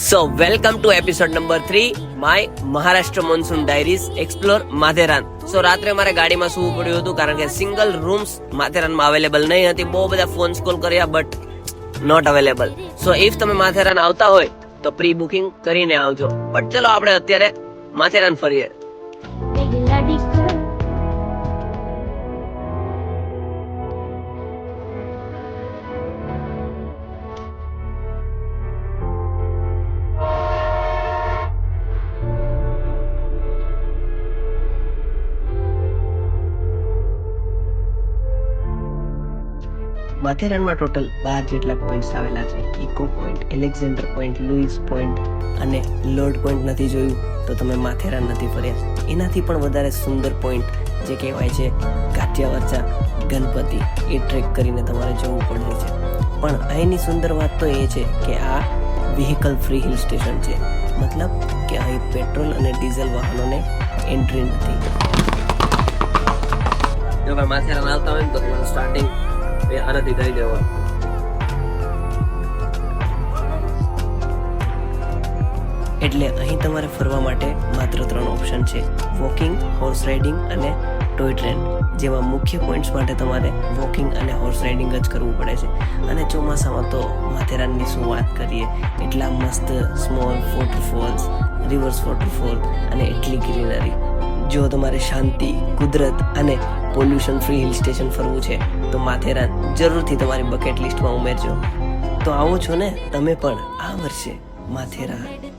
So welcome to episode number 3 my Maharashtra monsoon diaries explore Matheran. So રાત્રે મારે ગાડીમાં સૂવું પડ્યું હતું કારણ કે સિંગલ રૂમ્સ માથેરાનમાં અવેલેબલ નહીં હતી. બહુ બધા ફોન કોલ કર્યા but not available. So if તમે માથેરાન આવતા હોય તો પ્રી બુકિંગ કરીને આવજો. બટ ચલો આપણે અત્યારે માથેરાન ફરીએ. માથેરાનમાં ટોટલ 12 જેટલા પોઈન્ટ્સ આવેલા છે. Echo point, Alexander point, Louis point અને લોર્ડ પોઈન્ટ નથી જોયું તો તમે માથેરાન નથી ફર્યા. એનાથી પણ વધારે સુંદર પોઈન્ટ જે કહેવાય છે કાઠિયાવાડ ગણપતિ, એ ટ્રેક કરીને તમારે જવું પડે છે. પણ અહીંની સુંદર વાત તો એ છે કે આ વ્હીકલ ફ્રી હિલ સ્ટેશન છે. મતલબ કે અહીં પેટ્રોલ અને ડીઝલ વાહનોને એન્ટ્રી નથી. જો કે માથેરાન આવતા હોય ને તો તમારું સ્ટાર્ટિંગ આનાથી કરી દેવા. એટલે અહીં તમારે ફરવા માટે માત્ર 3 ઓપ્શન છે: વોકિંગ, હોર્સ રાઇડિંગ અને ટોય ટ્રેન. જેમાં મુખ્ય પોઈન્ટ્સ માટે તમારે વોકિંગ અને હોર્સ રાઇડિંગ જ કરવું પડે છે. અને ચોમાસામાં તો માથેરાનની શું વાત કરીએ, એટલા મસ્ત સ્મોલ વોટરફોલ્સ, રિવર્સ વોટરફોલ અને એટલી ગ્રીનરી. જો તમારે શાંતિ, કુદરત અને પોલ્યુશન ફ્રી હિલ સ્ટેશન ફરવું છે તો માથેરાન જરૂરથી તમારી બકેટ લિસ્ટમાં ઉમેરજો. તો આવો છો ને તમે પણ આ વર્ષે માથેરાન.